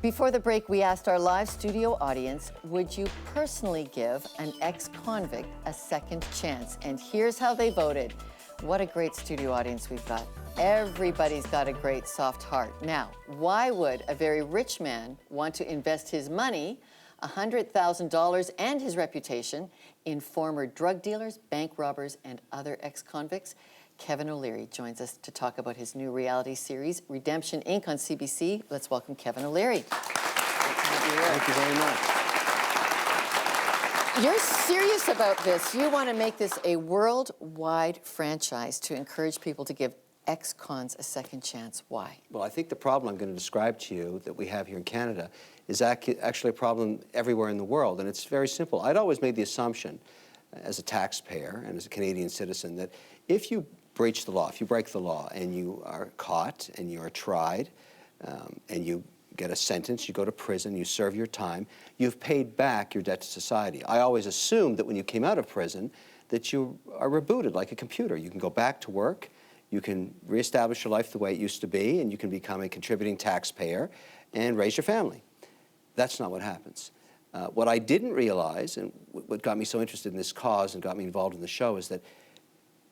Before the break, we asked our live studio audience, would you personally give an ex-convict a second chance? And here's how they voted. What a great studio audience we've got. Everybody's got a great soft heart. Now, why would a very rich man want to invest his money, $100,000 and his reputation, in former drug dealers, bank robbers, and other ex-convicts? Kevin O'Leary joins us to talk about his new reality series, Redemption Inc. on CBC. Let's welcome Kevin O'Leary. Thank you very much. You're serious about this. You want to make this a worldwide franchise to encourage people to give ex-cons a second chance. Why? Well, I think the problem I'm going to describe to you that we have here in Canada is actually a problem everywhere in the world, and it's very simple. I'd always made the assumption, as a taxpayer and as a Canadian citizen, that if you breach the law, if you break the law and you are caught and you are tried and you get a sentence, you go to prison, you serve your time, you've paid back your debt to society. I always assumed that when you came out of prison that you are rebooted like a computer. You can go back to work, you can reestablish your life the way it used to be, and you can become a contributing taxpayer and raise your family. That's not what happens. What I didn't realize, and what got me so interested in this cause and got me involved in the show, is that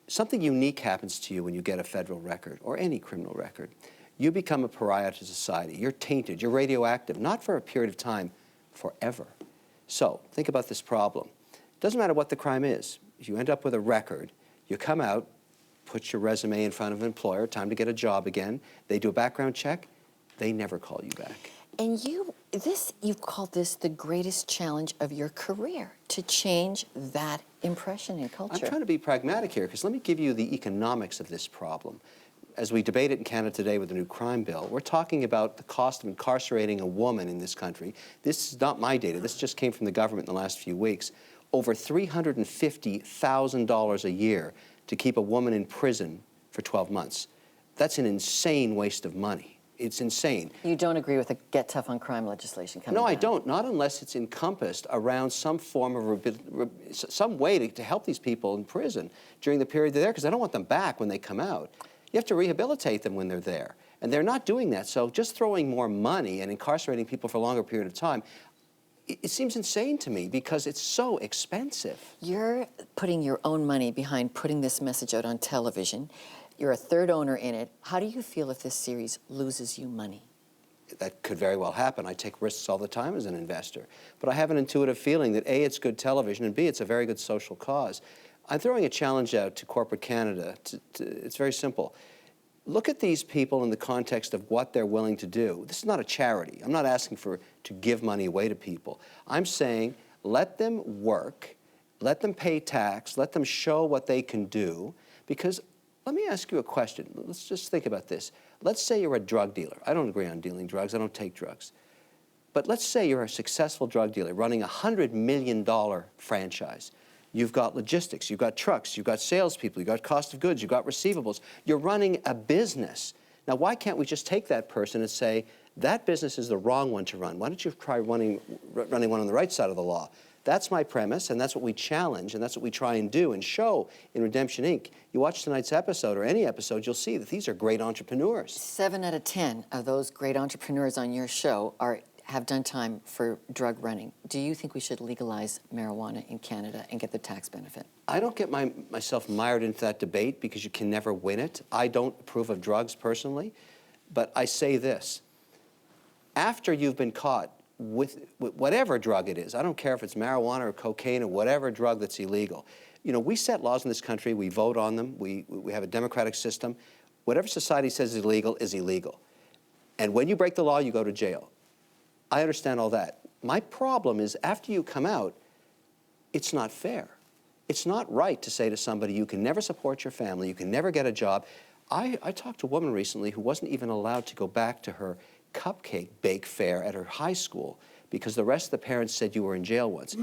something unique happens to you when you get a federal record or any criminal record. You become a pariah to society. You're tainted. You're radioactive, not for a period of time, forever. So think about this problem. It doesn't matter what the crime is. If you end up with a record, you come out, put your resume in front of an employer, time to get a job again. They do a background check. They never call you back. And you've called this the greatest challenge of your career, to change that impression in culture. I'm trying to be pragmatic here, because let me give you the economics of this problem. As we debate it in Canada today with the new crime bill, we're talking about the cost of incarcerating a woman in this country. This is not my data. This just came from the government in the last few weeks. Over $350,000 a year to keep a woman in prison for 12 months. That's an insane waste of money. It's insane. You don't agree with the Get Tough on Crime legislation coming down? No, I don't. Not unless it's encompassed around some form of some way to help these people in prison during the period they're there, because I don't want them back when they come out. You have to rehabilitate them when they're there, and they're not doing that. So just throwing more money and incarcerating people for a longer period of time, it seems insane to me because it's so expensive. You're putting your own money behind putting this message out on television. You're a third owner in it. How do you feel if this series loses you money? That could very well happen. I take risks all the time as an investor. But I have an intuitive feeling that A, it's good television, and B, it's a very good social cause. I'm throwing a challenge out to corporate Canada. It's very simple. Look at these people in the context of what they're willing to do. This is not a charity. I'm not asking to give money away to people. I'm saying let them work, let them pay tax, let them show what they can do, because let me ask you a question. Let's just think about this. Let's say you're a drug dealer. I don't agree on dealing drugs. I don't take drugs. But let's say you're a successful drug dealer running a $100 million franchise. You've got logistics, you've got trucks, you've got salespeople, you've got cost of goods, you've got receivables. You're running a business. Now, why can't we just take that person and say, that business is the wrong one to run? Why don't you try running one on the right side of the law? That's my premise, and that's what we challenge, and that's what we try and do and show in Redemption Inc. You watch tonight's episode, or any episode, you'll see that these are great entrepreneurs. 7 out of 10 of those great entrepreneurs on your show have done time for drug running. Do you think we should legalize marijuana in Canada and get the tax benefit? I don't get myself mired into that debate because you can never win it. I don't approve of drugs personally, but I say this. After you've been caught with whatever drug it is, I don't care if it's marijuana or cocaine or whatever drug that's illegal. You know, we set laws in this country, we vote on them, we have a democratic system. Whatever society says is illegal is illegal. And when you break the law, you go to jail. I understand all that. My problem is after you come out, it's not fair. It's not right to say to somebody, you can never support your family, you can never get a job. I talked to a woman recently who wasn't even allowed to go back to her cupcake bake fair at her high school because the rest of the parents said you were in jail once.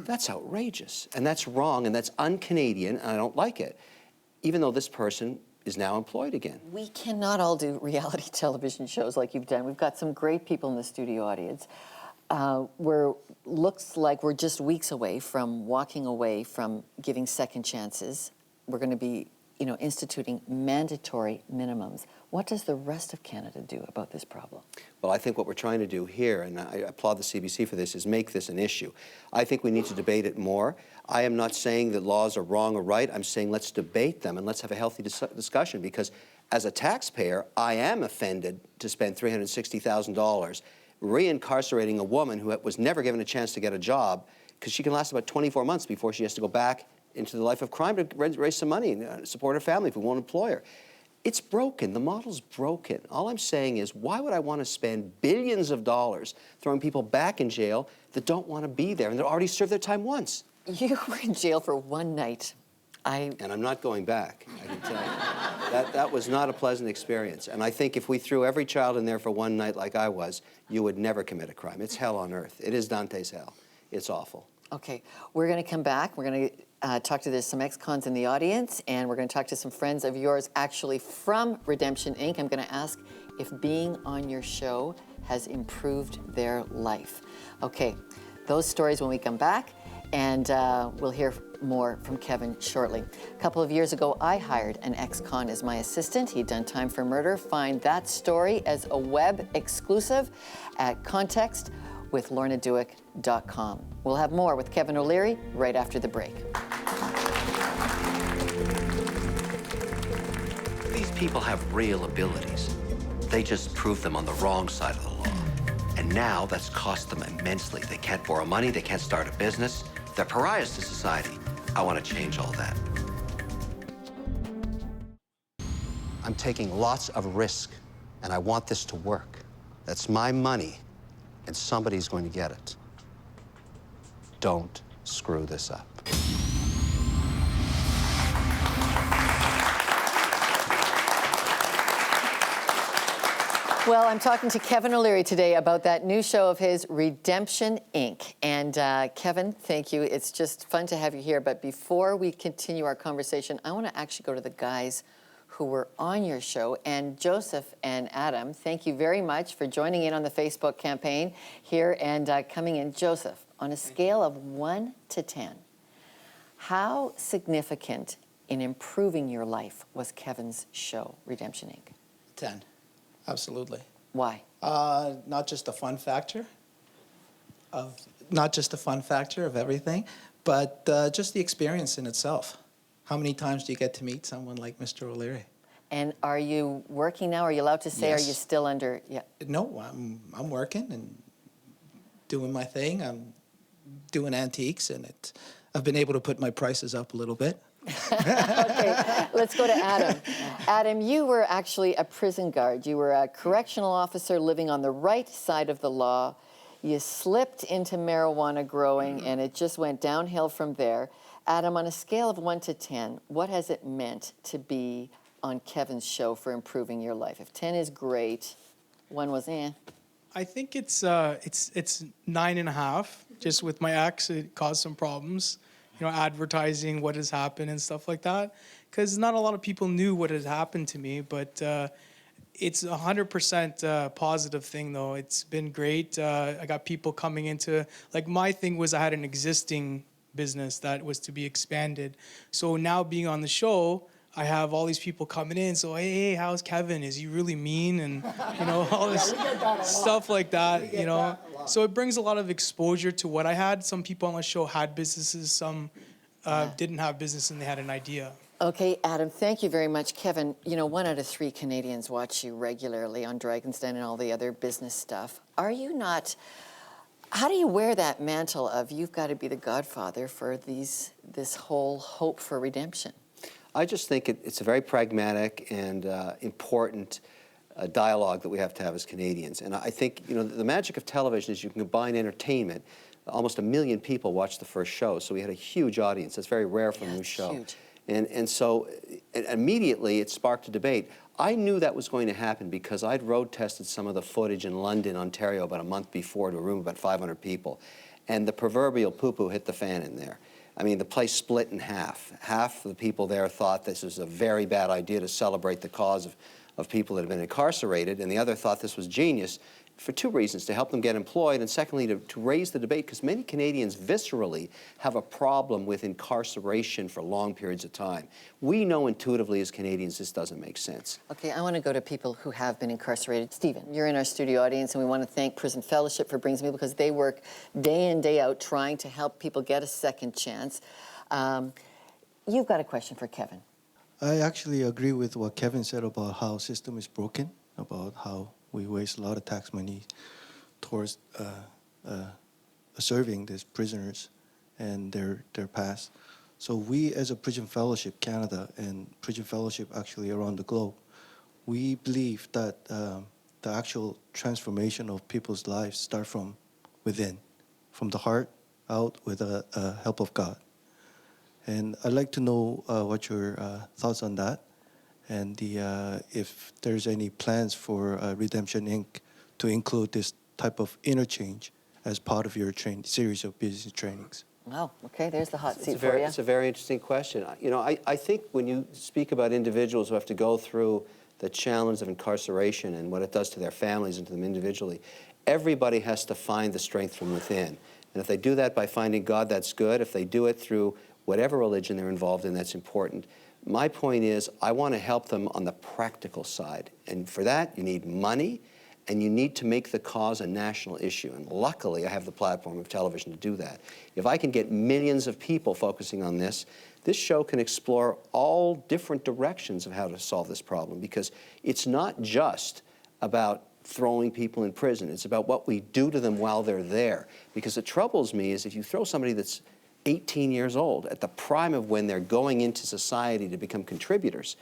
That's outrageous, and that's wrong, and that's un-Canadian, and I don't like it, even though this person is now employed again. We cannot all do reality television shows like you've done. We've got some great people in the studio audience. Looks like we're just weeks away from walking away from giving second chances. We're going to be instituting mandatory minimums. What does the rest of Canada do about this problem? Well, I think what we're trying to do here, and I applaud the CBC for this, is make this an issue. I think we need to debate it more. I am not saying that laws are wrong or right. I'm saying let's debate them and let's have a healthy discussion, because as a taxpayer, I am offended to spend $360,000 reincarcerating a woman who was never given a chance to get a job, because she can last about 24 months before she has to go back into the life of crime to raise some money and support her family if we won't employ her. It's broken. The model's broken. All I'm saying is, why would I want to spend billions of dollars throwing people back in jail that don't want to be there and that already served their time once? You were in jail for one night. And I'm not going back, I can tell you. That was not a pleasant experience. And I think if we threw every child in there for one night like I was, you would never commit a crime. It's hell on earth. It is Dante's hell. It's awful. Okay, we're going to come back. We're going to talk to there's some ex-cons in the audience, and we're going to talk to some friends of yours actually from Redemption Inc. I'm going to ask if being on your show has improved their life. Okay, those stories when we come back, and we'll hear more from Kevin shortly. A couple of years ago, I hired an ex-con as my assistant. He'd done time for murder. Find that story as a web exclusive at contextwithlornaduick.com. We'll have more with Kevin O'Leary right after the break. These people have real abilities. They just prove them on the wrong side of the law. And now that's cost them immensely. They can't borrow money, they can't start a business. They're pariahs to society. I want to change all that. I'm taking lots of risk, and I want this to work. That's my money, and somebody's going to get it. Don't screw this up. Well, I'm talking to Kevin O'Leary today about that new show of his, Redemption Inc. And Kevin, thank you. It's just fun to have you here. But before we continue our conversation, I want to actually go to the guys who were on your show. And Joseph and Adam, thank you very much for joining in on the Facebook campaign here and coming in. Joseph, on a scale of 1 to 10, how significant in improving your life was Kevin's show, Redemption Inc.? 10. Absolutely. Why? Not just the fun factor of everything, but just the experience in itself. How many times do you get to meet someone like Mr. O'Leary? And are you working now? Are you allowed to say? Yes. Are you still under? Yeah. No, I'm working and doing my thing. I'm doing antiques, and I've been able to put my prices up a little bit. Okay, let's go to Adam. Adam, you were actually a prison guard. You were a correctional officer living on the right side of the law. You slipped into marijuana growing, and it just went downhill from there. Adam, on a scale of 1 to 10, what has it meant to be on Kevin's show for improving your life? If 10 is great, 1 was eh. I think it's 9.5. Just with my ex, it caused some problems. Advertising what has happened and stuff like that. Because not a lot of people knew what had happened to me, but it's 100% positive thing, though. It's been great. I got people coming into, my thing was I had an existing business that was to be expanded. So now being on the show, I have all these people coming in. So, hey, how's Kevin? Is he really mean? And, all this stuff like that, So it brings a lot of exposure to what I had. Some people on the show had businesses. Some didn't have business and they had an idea. Okay, Adam, thank you very much. Kevin, 1 out of 3 Canadians watch you regularly on Dragon's Den and all the other business stuff. Are you not... How do you wear that mantle of you've got to be the godfather for this whole hope for redemption? I just think it's a very pragmatic and important dialogue that we have to have as Canadians. And I think, the magic of television is you can combine entertainment. Almost 1 million people watched the first show, so we had a huge audience. That's very rare for a new show. Huge. And so immediately it sparked a debate. I knew that was going to happen because I'd road tested some of the footage in London, Ontario, about a month before to a room of about 500 people. And the proverbial poo-poo hit the fan in there. I mean, the place split in half. Half the people there thought this was a very bad idea to celebrate the cause of people that have been incarcerated, and the other thought this was genius for two reasons: to help them get employed, and secondly, to raise the debate, because many Canadians viscerally have a problem with incarceration for long periods of time. We know intuitively as Canadians this doesn't make sense. Okay, I want to go to people who have been incarcerated. Stephen, you're in our studio audience, and we want to thank Prison Fellowship for bringing me, because they work day in, day out trying to help people get a second chance. You've got a question for Kevin. I actually agree with what Kevin said about how system is broken, about how we waste a lot of tax money towards serving these prisoners and their past. So we, as a Prison Fellowship Canada and Prison Fellowship actually around the globe, we believe that the actual transformation of people's lives start from within, from the heart out with the help of God. And I'd like to know what your thoughts on that, and if there's any plans for Redemption Inc. to include this type of interchange as part of your series of business trainings. Wow, okay, there's the hot seat for you. It's a very interesting question. You know, I think when you speak about individuals who have to go through the challenge of incarceration and what it does to their families and to them individually, everybody has to find the strength from within. And if they do that by finding God, that's good. If they do it through whatever religion they're involved in, that's important. My point is, I want to help them on the practical side. And for that, you need money, and you need to make the cause a national issue. And luckily, I have the platform of television to do that. If I can get millions of people focusing on this, this show can explore all different directions of how to solve this problem, because it's not just about throwing people in prison. It's about what we do to them while they're there. Because it troubles me is if you throw somebody that's 18 years old, at the prime of when they're going into society to become contributors,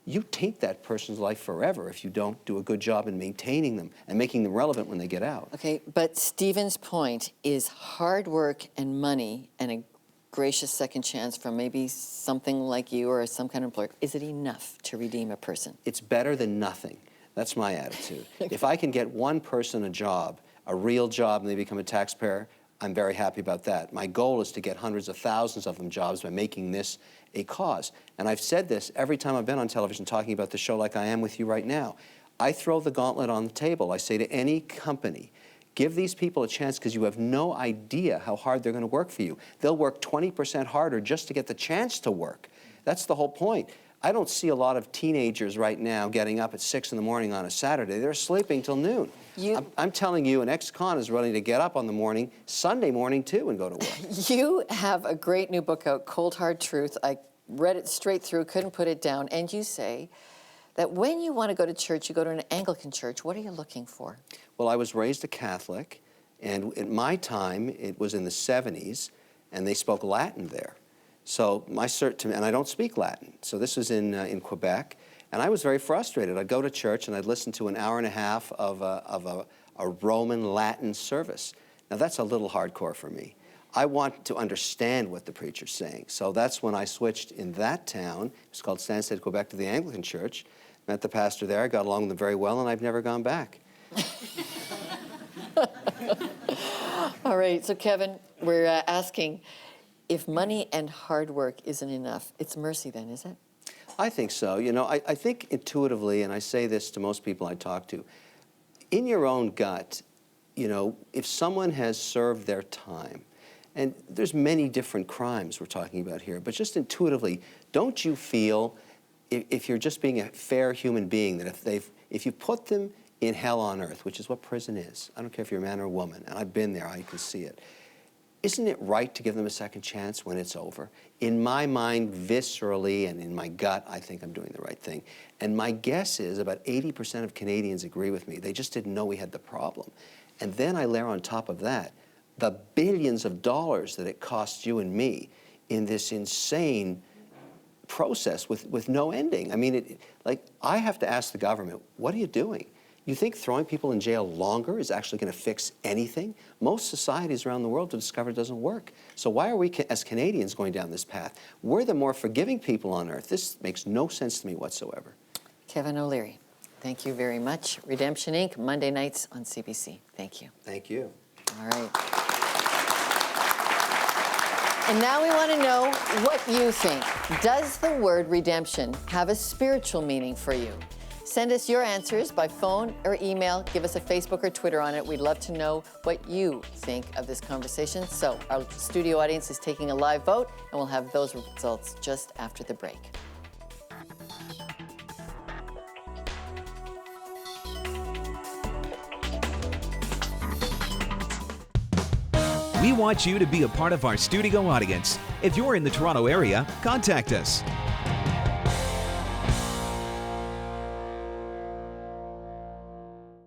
you taint that person's life forever if you don't do a good job in maintaining them and making them relevant when they get out. Okay, but Stephen's point is hard work and money and a gracious second chance from maybe something like you or some kind of employer. Is it enough to redeem a person? It's better than nothing. That's my attitude. If I can get one person a job, a real job, and they become a taxpayer, I'm very happy about that. My goal is to get hundreds of thousands of them jobs by making this a cause. And I've said this every time I've been on television talking about the show like I am with you right now. I throw the gauntlet on the table. I say to any company, give these people a chance, because you have no idea how hard they're going to work for you. They'll work 20% harder just to get the chance to work. That's the whole point. I don't see a lot of teenagers right now getting up at 6 in the morning on a Saturday. They're sleeping till noon. I'm telling you, an ex-con is ready to get up on the morning, Sunday morning too, and go to work. You have a great new book out, Cold Hard Truth. I read it straight through, couldn't put it down. And you say that when you want to go to church, you go to an Anglican church. What are you looking for? Well, I was raised a Catholic, and at my time, it was in the 70s, and they spoke Latin there. So and I don't speak Latin. So this was in Quebec, and I was very frustrated. I'd go to church and I'd listen to an hour and a half of a Roman Latin service. Now that's a little hardcore for me. I want to understand what the preacher's saying. So that's when I switched in that town. It's called Stansted, Quebec, to the Anglican Church. Met the pastor there. I got along with him very well, and I've never gone back. All right, so Kevin, we're asking, if money and hard work isn't enough, it's mercy then, is it? I think so. You know, I think intuitively, and I say this to most people I talk to, in your own gut, you know, if someone has served their time, and there's many different crimes we're talking about here, but just intuitively, don't you feel, if you're just being a fair human being, that if you put them in hell on earth, which is what prison is, I don't care if you're a man or a woman, and I've been there, I can see it, isn't it right to give them a second chance when it's over? In my mind, viscerally, and in my gut, I think I'm doing the right thing. And my guess is about 80% of Canadians agree with me. They just didn't know we had the problem. And then I layer on top of that the billions of dollars that it costs you and me in this insane process with no ending. I mean, I have to ask the government, what are you doing? You think throwing people in jail longer is actually going to fix anything? Most societies around the world have discovered it doesn't work. So why are we, as Canadians, going down this path? We're the more forgiving people on earth. This makes no sense to me whatsoever. Kevin O'Leary, thank you very much. Redemption Inc., Monday nights on CBC. Thank you. Thank you. All right. And now we want to know what you think. Does the word redemption have a spiritual meaning for you? Send us your answers by phone or email. Give us a Facebook or Twitter on it. We'd love to know what you think of this conversation. So our studio audience is taking a live vote, and we'll have those results just after the break. We want you to be a part of our studio audience. If you're in the Toronto area, contact us.